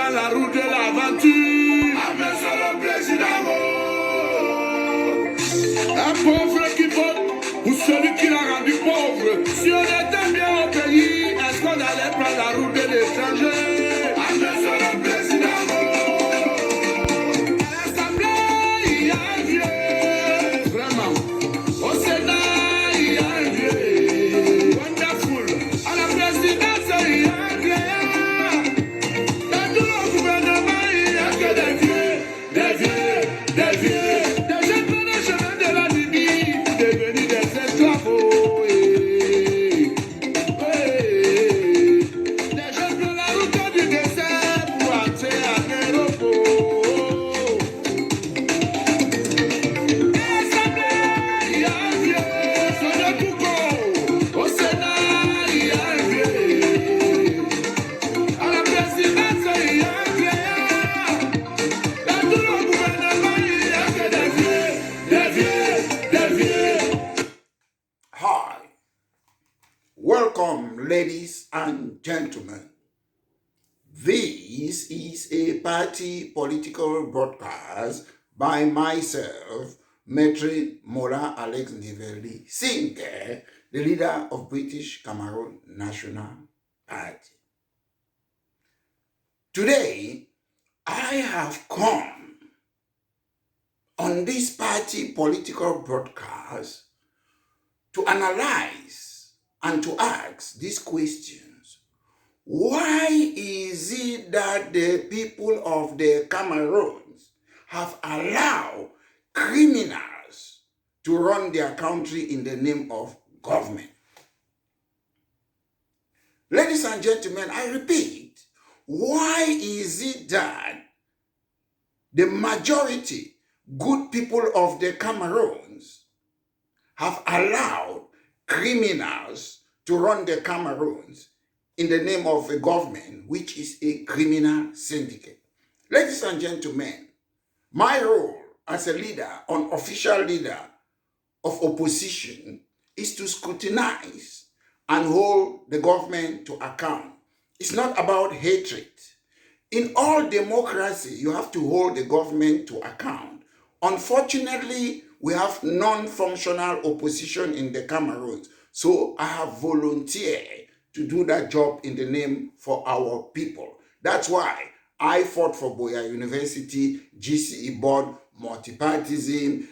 prend la route de l'aventure. Amen, c'est le président. Un pauvre qui vote ou celui qui l'a rendu pauvre. Si on était bien au pays, est-ce qu'on allait prendre la route de l'étranger? Amen, c'est le président. À l'Assemblée, il y a un vieux. Vraiment. Au Sénat, il y a un vieux. Wonderful. À la présidence, il y a un vieillard. Dans tout le gouvernement, il n'y a que des vieux, des vieux, des vieux. Des jeunes prennent le chemin de la Libye, devenus des esclaves. Des jeunes prennent la route du désert pour entrer en Europe. Au Sénat, il y a un vieux. À la présidence, il y a un vieillard. Dans tout le gouvernement, il n'y a que des vieux, des vieux, des vieux. Hi, welcome ladies and gentlemen. This is a party political broadcast by myself, Maitre Mola Alex Niveli Singh, the leader of British Cameroon National Party. Today, I have come on this party political broadcast to analyze and to ask these questions. Why is it that the people of the Cameroons have allowed criminals to run their country in the name of government? Ladies and gentlemen, I repeat, why is it that the majority good people of the Cameroons have allowed criminals to run the Cameroons in the name of a government which is a criminal syndicate? Ladies and gentlemen, my role as a leader, unofficial leader of opposition, is to scrutinize and hold the government to account. It's not about hatred. In all democracy, you have to hold the government to account. Unfortunately, we have non-functional opposition in the Cameroons. So I have volunteered to do that job in the name for our people. That's why I fought for Boya University, GCE board, multipartism,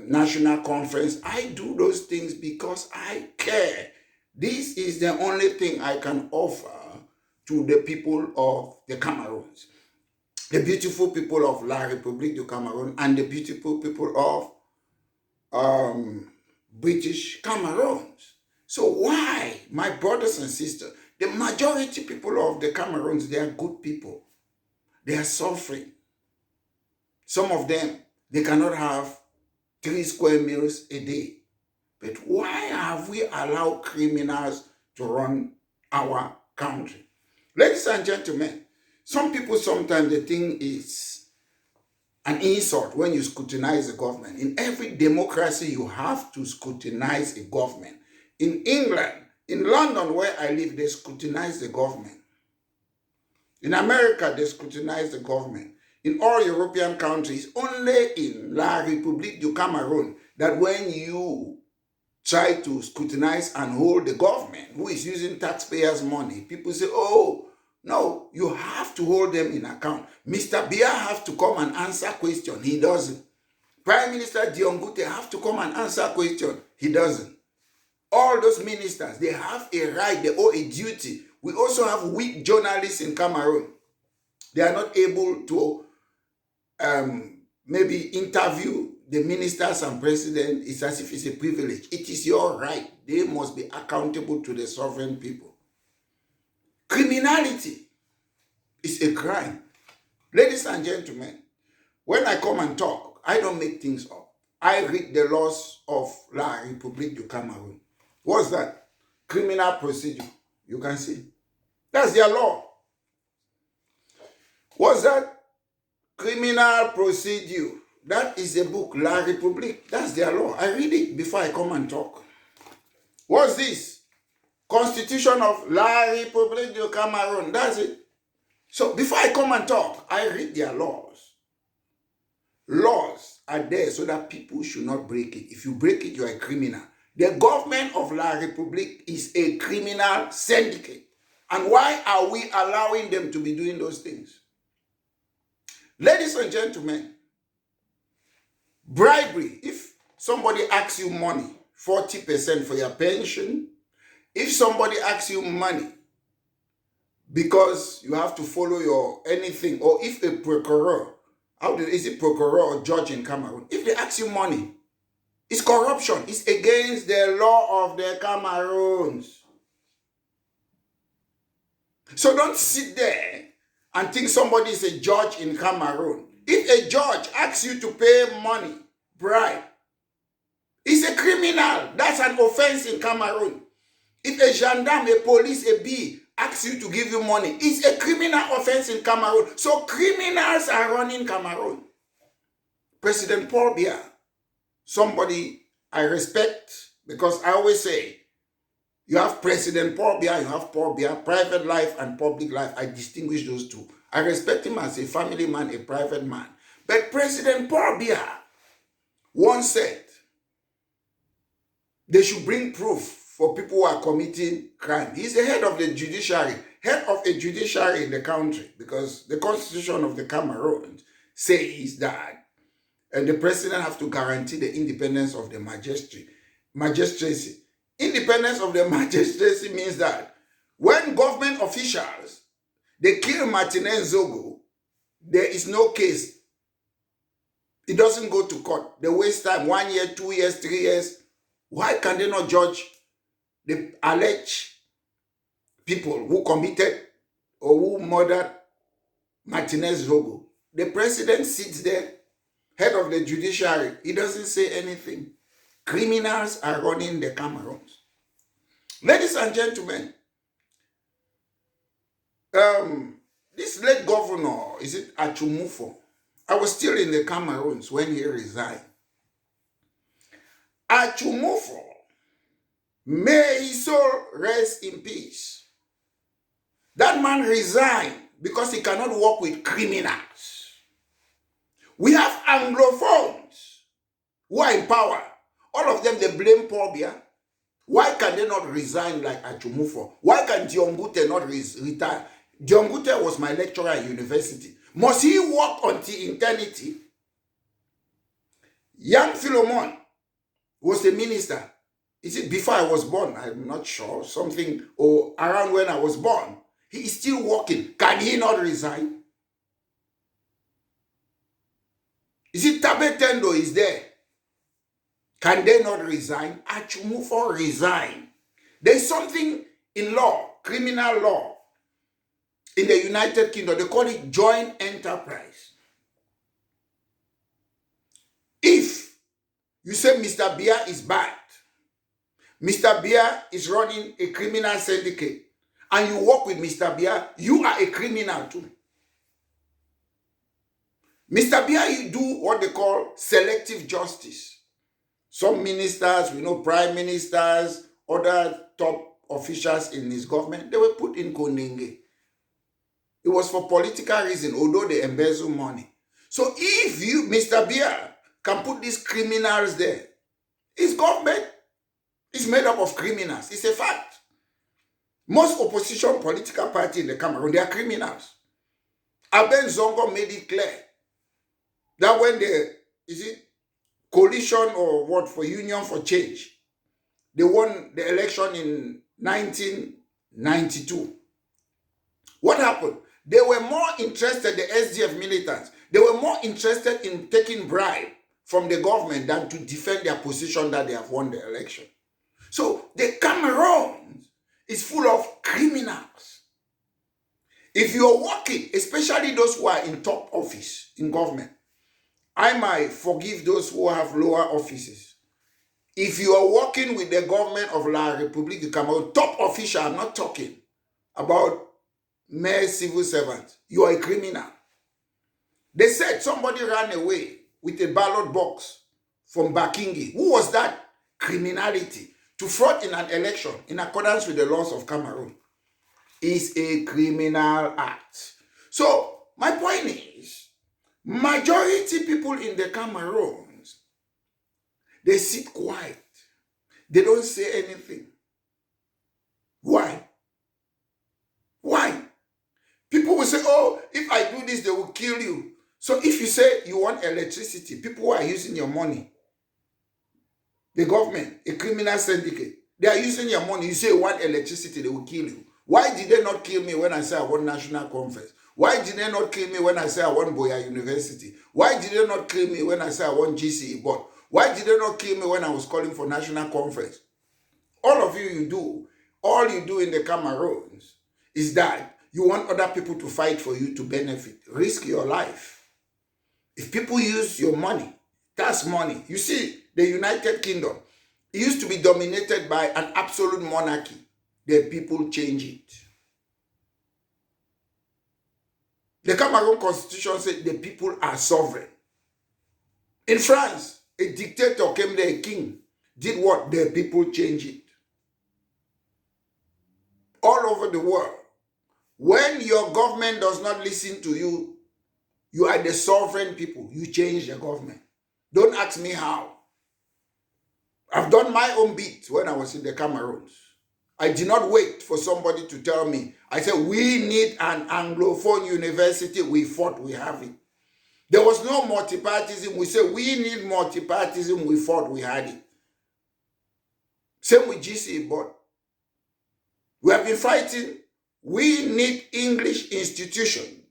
national conference. I do those things because I care. This is the only thing I can offer to the people of the Cameroons, the beautiful people of La République du Cameroon and the beautiful people of British Cameroons. So why, my brothers and sisters, the majority people of the Cameroons, they are good people. They are suffering. Some of them, they cannot have 3 square meals a day. But why have we allowed criminals to run our country? Ladies and gentlemen, some people sometimes they think it's an insult when you scrutinize the government. In every democracy, you have to scrutinize a government. In England, in London where I live, they scrutinize the government. In America, they scrutinize the government. In all European countries, only in La République du Cameroon, that when you try to scrutinize and hold the government who is using taxpayers' money, people say, oh, no, you have to hold them in account. Mr. Biya have to come and answer question. He doesn't. Prime Minister Diongute have to come and answer question. He doesn't. All those ministers, they have a right, they owe a duty. We also have weak journalists in Cameroon. They are not able to maybe interview the ministers and president. It's as if it's a privilege. It is your right. They must be accountable to the sovereign people. Criminality is a crime. Ladies and gentlemen, when I come and talk, I don't make things up. I read the laws of La République du Cameroon. What's that? Criminal procedure. You can see. That's their law. What's that? Criminal procedure. That is a book, La République. That's their law. I read it before I come and talk. What's this? Constitution of La République du Cameroon. That's it. So before I come and talk, I read their laws. Laws are there so that people should not break it. If you break it, you are a criminal. The government of La République is a criminal syndicate. And why are we allowing them to be doing those things? Ladies and gentlemen, bribery, if somebody asks you money, 40% for your pension, if somebody asks you money because you have to follow your anything, or if a procurer, is it procurer or judge in Cameroon, if they ask you money, it's corruption. It's against the law of the Cameroons. So don't sit there and think somebody is a judge in Cameroon. If a judge asks you to pay money, bribe, it's a criminal. That's an offense in Cameroon. If a gendarme, a police, a bee asks you to give you money, it's a criminal offense in Cameroon. So criminals are running Cameroon. President Paul Biya, somebody I respect, because I always say, you have President Paul Biya, you have Paul Biya, private life and public life. I distinguish those two. I respect him as a family man, a private man. But President Paul Biya once said, they should bring proof for people who are committing crime. He's the head of the judiciary, head of a judiciary in the country, because the constitution of the Cameroons says that the president has to guarantee the independence of the magistracy. Independence of the magistracy means that when government officials, they kill Martinez Zogo, there is no case. It doesn't go to court. They waste time, 1 year, 2 years, 3 years. Why can they not judge the alleged people who committed or who murdered Martinez Zogo? The president sits there, head of the judiciary. He doesn't say anything. Criminals are running the Cameroons. Ladies and gentlemen, this late governor, is it Achumufo? I was still in the Cameroons when he resigned. Achumufo, may his soul rest in peace. That man resigned because he cannot work with criminals. We have Anglophones who are in power. All of them, they blame Paul Biya. Why can they not resign like Achumufo? Why can Diongute not retire? Diongute was my lecturer at university. Must he work until eternity? Young Philemon was a minister. Is it before I was born? I'm not sure. Something, or around when I was born. He is still working. Can he not resign? Is it Tabe Tendo is there? Can they not resign? Achumufo resign. There's something in law, criminal law, in the United Kingdom. They call it joint enterprise. If you say Mr. Biya is bad, Mr. Biya is running a criminal syndicate, and you work with Mr. Biya, you are a criminal too. Mr. Biya, you do what they call selective justice. Some ministers, we know prime ministers, other top officials in his government, they were put in Konenge. It was for political reason, although they embezzle money. So if you, Mr. Biya, can put these criminals there, his government is made up of criminals. It's a fact. Most opposition political party in the Cameroon, they are criminals. Aben Zongo made it clear that when the, is it coalition or what for Union for Change, they won the election in 1992. What happened? They were more interested, the SDF militants, they were more interested in taking bribe from the government than to defend their position that they have won the election. So the Cameroon is full of criminals. If you're working, especially those who are in top office in government, I might forgive those who have lower offices. If you are working with the government of La République du Cameroun, top official, I'm not talking about mere civil servants, you are a criminal. They said somebody ran away with a ballot box from Bakingi. Who was that? Criminality. To fraud in an election in accordance with the laws of Cameroon is a criminal act. So my point is, majority people in the Cameroons, they sit quiet. They don't say anything. Why? Why? People will say, oh, if I do this, they will kill you. So if you say you want electricity, people who are using your money, the government, a criminal syndicate, they are using your money. You say you want electricity, they will kill you. Why did they not kill me when I say I want national conference? Why did they not kill me when I say I want Boya University? Why did they not kill me when I say I want GCE board? Why did they not kill me when I was calling for national conference? All of you do. All you do in the Cameroons is that you want other people to fight for you to benefit. Risk your life. If people use your money, that's money. You see, the United Kingdom, it used to be dominated by an absolute monarchy. The people change it. The Cameroon constitution said the people are sovereign. In France, a dictator came there, a king, did what? The people change it. All over the world, when your government does not listen to you, you are the sovereign people. You change the government. Don't ask me how. I've done my own bit when I was in the Cameroons. I did not wait for somebody to tell me. I said, we need an Anglophone university. We fought, we have it. There was no multipartism. We said, we need multipartism. We fought, we had it. Same with GCE board. We have been fighting. We need English institution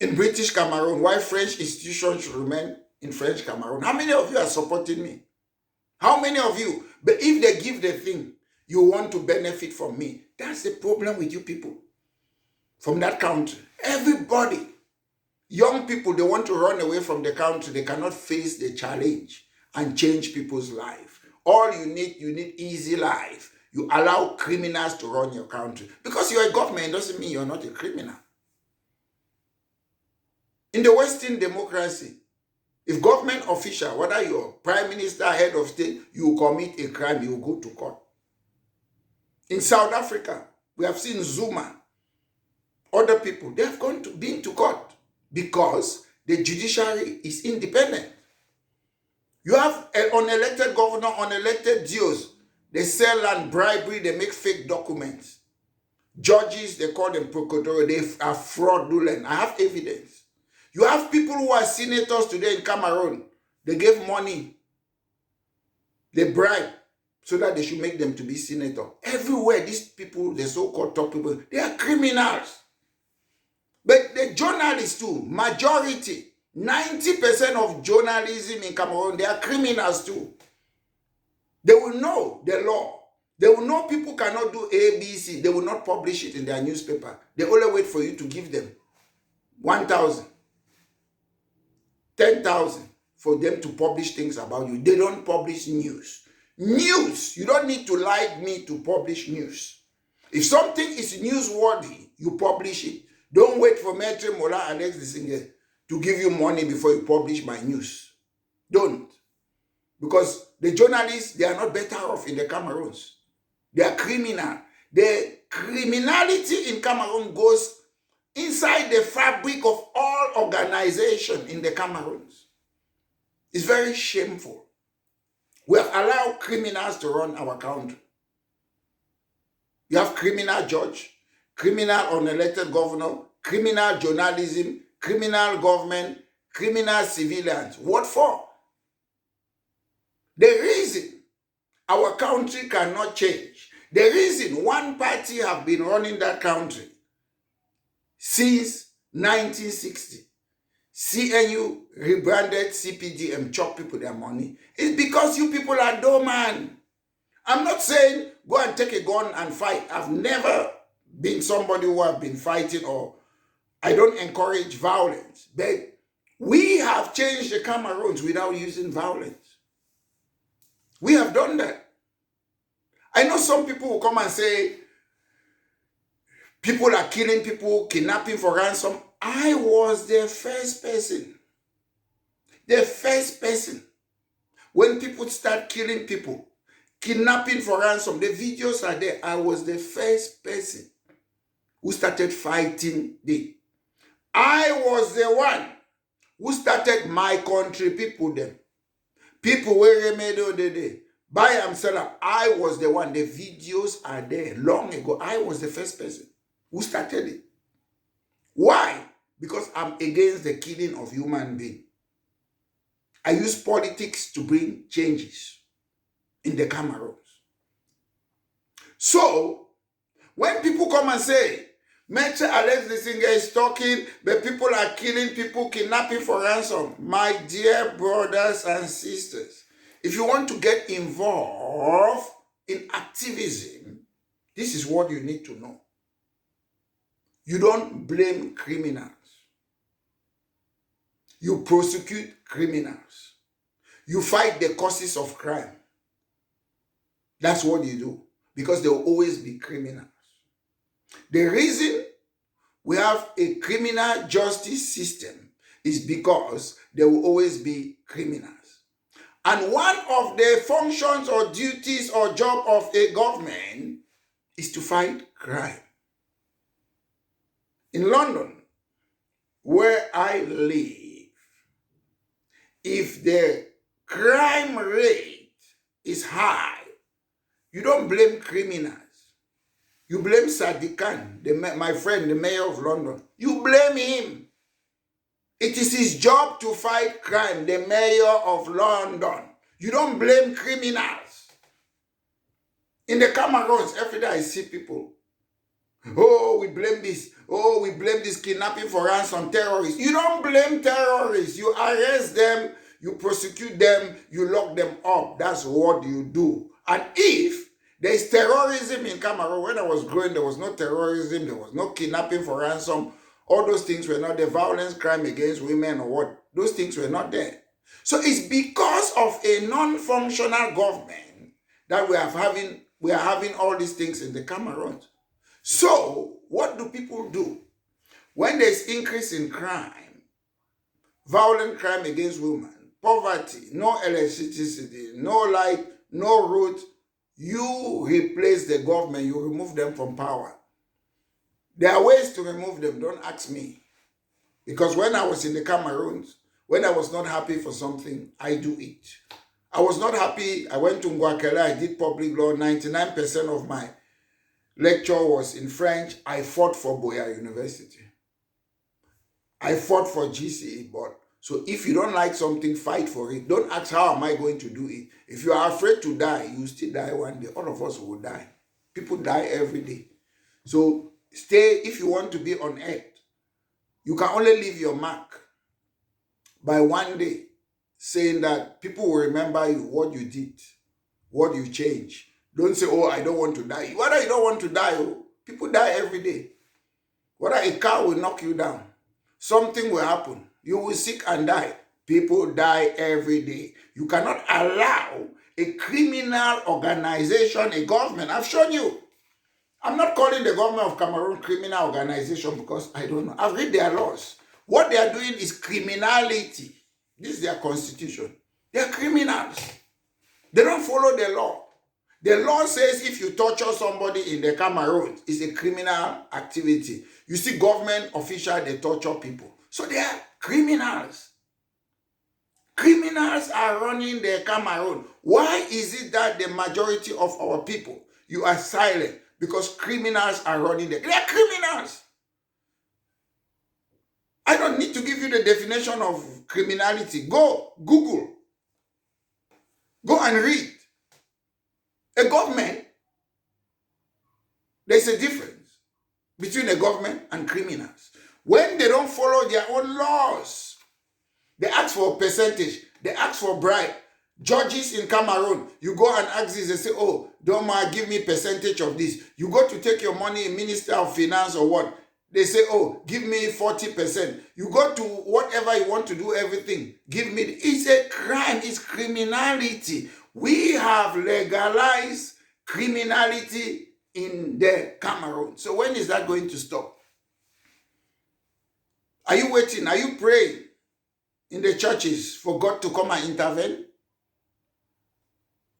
in British Cameroon. Why French institutions should remain in French Cameroon? How many of you are supporting me? How many of you? But if they give the thing, you want to benefit from me. That's the problem with you people from that country. Everybody, young people, they want to run away from the country. They cannot face the challenge and change people's life. All you need easy life. You allow criminals to run your country. Because you're a government doesn't mean you're not a criminal. In the Western democracy, if government official, whether you're prime minister, head of state, you commit a crime, you go to court. In South Africa, we have seen Zuma, other people, they have been to court because the judiciary is independent. You have an unelected governor, unelected DOs. They sell land bribery, they make fake documents. Judges, they call them procurators, they are fraudulent. I have evidence. You have people who are senators today in Cameroon. They gave money. They bribe so that they should make them to be senator. Everywhere, these people, the so-called top people, they are criminals. But the journalists too, majority, 90% of journalism in Cameroon, they are criminals too. They will know the law. They will know people cannot do A, B, C. They will not publish it in their newspaper. They only wait for you to give them 1,000, 10,000 for them to publish things about you. They don't publish news. News, you don't need to like me to publish news. If something is newsworthy, you publish it. Don't wait for Maitre Mola Alex the Singer to give you money before you publish my news. Don't. Because the journalists, they are not better off in the Cameroons. They are criminal. The criminality in Cameroon goes inside the fabric of all organization in the Cameroons. It's very shameful. We have allowed criminals to run our country. You have criminal judge, criminal unelected governor, criminal journalism, criminal government, criminal civilians. What for? The reason our country cannot change, the reason one party have been running that country since 1960, CNU rebranded CPDM, chop people their money, is because you people are dormant. I'm not saying go and take a gun and fight. I've never been somebody who have been fighting, or I don't encourage violence. But we have changed the Cameroons without using violence. We have done that. I know some people will come and say, people are killing people, kidnapping for ransom. I was the first person. The first person. When people start killing people, kidnapping for ransom, the videos are there. I was the first person. who started fighting the. I was the one who started my country people them. People were made the buy and sell. I was the one. The videos are there long ago. I was the first person who started it. Why? Because I'm against the killing of human beings. I use politics to bring changes in the Cameroons. So, when people come and say, Maitre Alex Lisinga is talking, but people are killing people, kidnapping for ransom. My dear brothers and sisters, if you want to get involved in activism, this is what you need to know. You don't blame criminals. You prosecute criminals. You fight the causes of crime. That's what you do, because there will always be criminals. The reason we have a criminal justice system is because there will always be criminals. And one of the functions or duties or job of a government is to fight crime. In London, where I live, if the crime rate is high, you don't blame criminals. You blame Sadiq Khan, my friend, the mayor of London. You blame him. It is his job to fight crime, the mayor of London. You don't blame criminals. In the Cameroons, every day I see people. Oh, we blame this. Oh, we blame this kidnapping for ransom, terrorists. You don't blame terrorists. You arrest them, you prosecute them, you lock them up. That's what you do. And if there is terrorism in Cameroon, when I was growing, there was no terrorism, there was no kidnapping for ransom. All those things were not there. Violence, crime against women or what. Those things were not there. So it's because of a non-functional government that we are having all these things in the Cameroon. So what do people do? When there's increase in crime, violent crime against women, poverty, no electricity, no light, no road, you replace the government, you remove them from power. There are ways to remove them, don't ask me. Because when I was in the Cameroons, when I was not happy for something, I do it. I was not happy, I went to Ngwakele, I did public law, 99% of my lecture was in French. I fought for Boya University. I fought for GCE board. So if you don't like something, fight for it. Don't ask how am I going to do it. If you are afraid to die, you still die one day. All of us will die. People die every day. So stay, if you want to be on earth, you can only leave your mark by one day saying that people will remember you, what you did, what you changed. Don't say, oh, I don't want to die. Whether you don't want to die, oh, people die every day. Whether a car will knock you down, something will happen. You will sick and die. People die every day. You cannot allow a criminal organization, a government. I've shown you. I'm not calling the government of Cameroon criminal organization because I don't know. I've read their laws. What they are doing is criminality. This is their constitution. They are criminals. They don't follow the law. The law says if you torture somebody in the Cameroon, it's a criminal activity. You see government officials, they torture people. So they are criminals. Criminals are running the Cameroon. Why is it that the majority of our people, you are silent? Because criminals are running the... They are criminals. I don't need to give you the definition of criminality. Go, Google. Go and read. A government, there's a difference between a government and criminals. When they don't follow their own laws, they ask for a percentage, they ask for bribe. Judges in Cameroon, you go and ask this, they say, oh, don't mind, give me percentage of this. You go to take your money in Minister of Finance or what? They say, oh, give me 40%. You go to whatever you want to do, everything. Give me. It's a crime. It's criminality. We have legalized criminality in the Cameroon. So when is that going to stop? Are you waiting? Are you praying in the churches for God to come and intervene?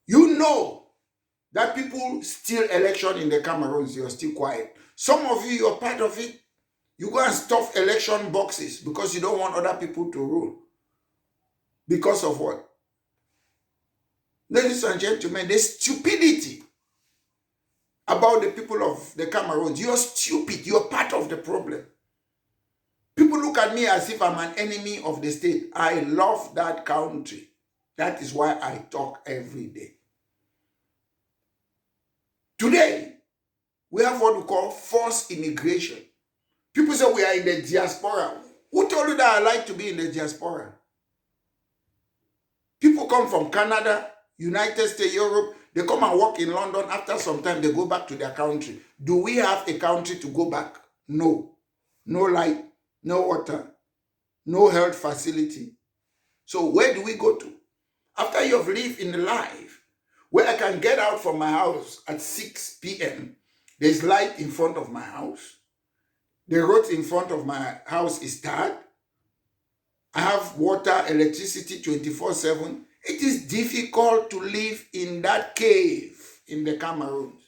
You know that people steal election in the Cameroons, you're still quiet. Some of you, you're part of it. You go and stuff election boxes because you don't want other people to rule. Because of what? Ladies and gentlemen, there's stupidity about the people of the Cameroons. You're stupid. You're part of the problem. People look at me as if I'm an enemy of the state. I love that country. That is why I talk every day. Today, we have what we call forced immigration. People say we are in the diaspora. Who told you that I like to be in the diaspora? People come from Canada, United States, Europe. They come and work in London. After some time, they go back to their country. Do we have a country to go back? No. No light, no water, no health facility. So where do we go to? After you have lived in the life where I can get out from my house at 6 p.m., there's light in front of my house. The road in front of my house is tarred. I have water, electricity 24/7. It is difficult to live in that cave in the Cameroons.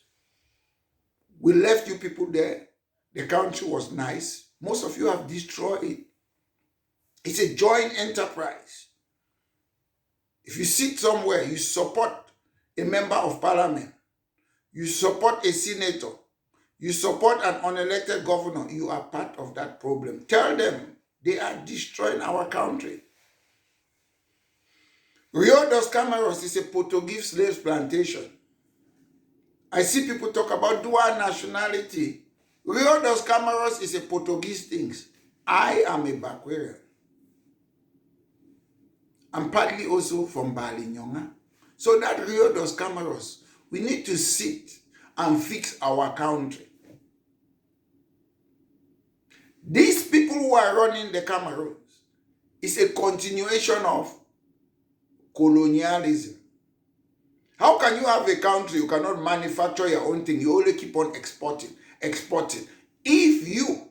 We left you people there. The country was nice. Most of you have destroyed it. It's a joint enterprise. If you sit somewhere, you support a member of parliament, you support a senator, you support an unelected governor, you are part of that problem. Tell them they are destroying our country. Rio dos Cameroons is a Portuguese slave plantation. I see people talk about dual nationality. Rio dos Cameroons is a Portuguese thing. I am a Bakwerian. I'm partly also from Balinyonga. So that Rio dos Cameroons, we need to sit and fix our country. These people who are running the Cameroons is a continuation of colonialism. How can you have a country you cannot manufacture your own thing? You only keep on exporting. If you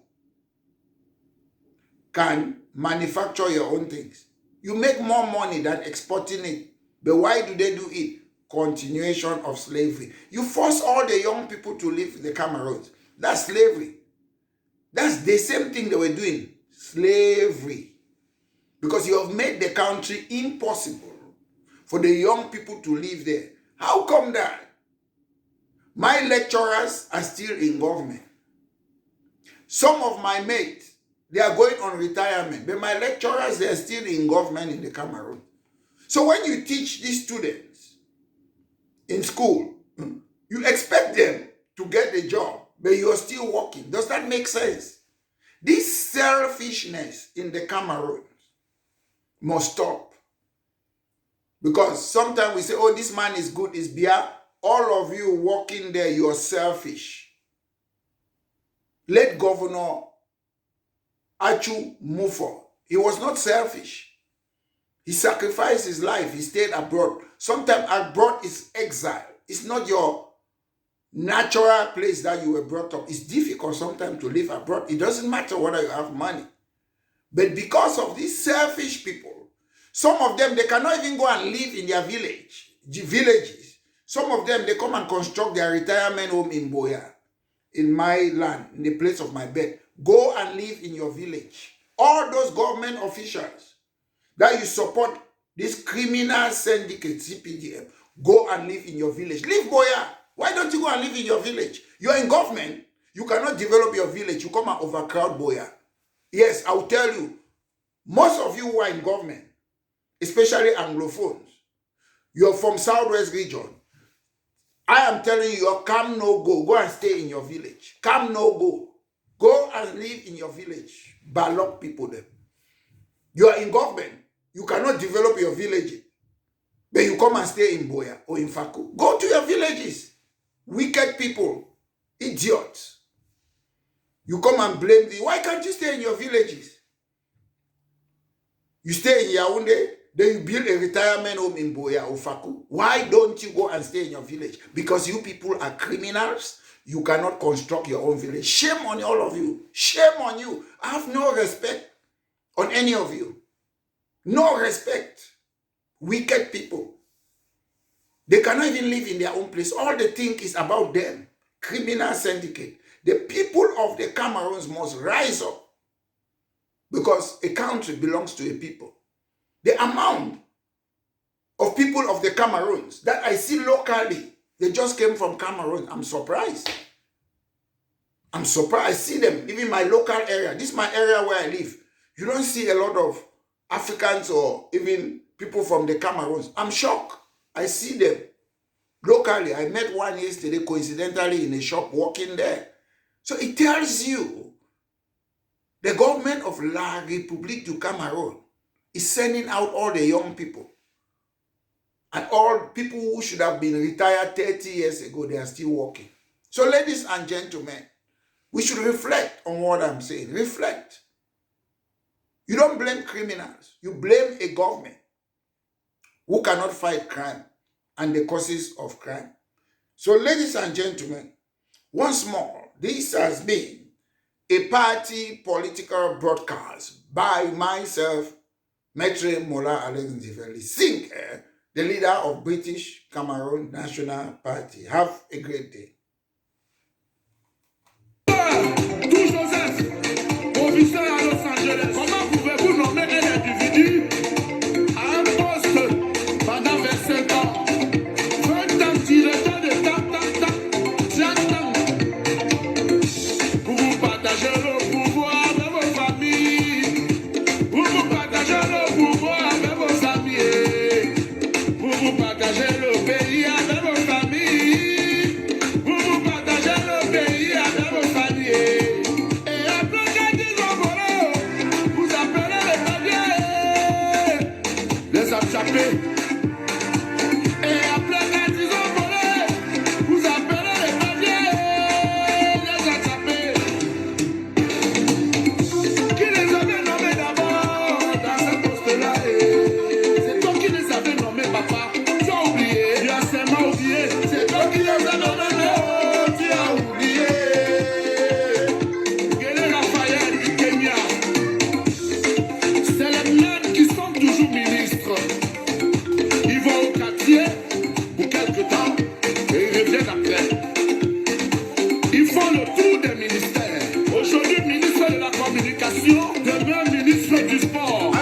can manufacture your own things, you make more money than exporting it. But why do they do it? Continuation of slavery. You force all the young people to leave the Cameroons. That's slavery. That's the same thing they were doing. Slavery. Because you have made the country impossible for the young people to live there. How come that? My lecturers are still in government. Some of my mates, they are going on retirement. But my lecturers, they are still in government in the Cameroon. So when you teach these students in school, you expect them to get a job, but you are still working. Does that make sense? This selfishness in the Cameroon must stop. Because sometimes we say, oh, this man is good, is Bia. All of you working there, you are selfish. Let Governor Achu Mufo. He was not selfish. He sacrificed his life. He stayed abroad. Sometimes abroad is exile. It's not your natural place that you were brought up. It's difficult sometimes to live abroad. It doesn't matter whether you have money. But because of these selfish people, some of them, they cannot even go and live in their villages. Some of them, they come and construct their retirement home in Boya, in my land, in the place of my bed. Go and live in your village. All those government officials that you support, this criminal syndicate, CPDM, go and live in your village. Leave Boya. Why don't you go and live in your village? You're in government. You cannot develop your village. You come and overcrowd Boya. Yes, I will tell you, most of you who are in government, especially Anglophones, you're from Southwest region. I am telling you, you're come no go. Go and stay in your village. Come no go. Go and live in your village. Ballot people there. You are in government. You cannot develop your village. But you come and stay in Boya or in Faku. Go to your villages. Wicked people. Idiots. You come and blame the... Why can't you stay in your villages? You stay in Yaoundé, then you build a retirement home in Boya or Faku. Why don't you go and stay in your village? Because you people are criminals. You cannot construct your own village. Shame on all of you. Shame on you. I have no respect on any of you. No respect. Wicked people. They cannot even live in their own place. All they think is about them. Criminal syndicate. The people of the Cameroons must rise up because a country belongs to a people. The amount of people of the Cameroons that I see locally, they just came from Cameroon. I'm surprised. I'm surprised. I see them, even my local area. This is my area where I live. You don't see a lot of Africans or even people from the Cameroons. I'm shocked. I see them locally. I met one yesterday, coincidentally, in a shop walking there. So it tells you the government of La République du Cameroon is sending out all the young people. And all people who should have been retired 30 years ago, they are still working. So ladies and gentlemen, we should reflect on what I'm saying. Reflect. You don't blame criminals. You blame a government who cannot fight crime and the causes of crime. So ladies and gentlemen, once more, this has been a party political broadcast by myself, Maitre Mola Alex Ndiveli Singh, the leader of British Cameroon National Party. Have a great day. Comment pouvez-vous nommer un individu à un poste pendant 25 ans, 20 ans directeur de vous partagez le pouvoir avec vos familles, vous partagez le pouvoir avec vos amis, vous partagez le pays avec vos familles, vous partagez le pays avec vos familles. Et après quand ils ont volé, vous appelez les papiers, les attrapés. Qui les avait nommés d'abord dans ce poste-là? C'est toi qui les avais nommés, papa. Tu as oublié, tu as seulement oublié. C'est toi qui les as nommés, oh, tu as oublié. Guélé Raphaël du Kenya. C'est les mêmes qui sont toujours ministres. Ils vont au quartier pour quelque temps et ils reviennent après. Ils font le tour des ministères. Aujourd'hui, ministre de la communication, demain, ministre du sport.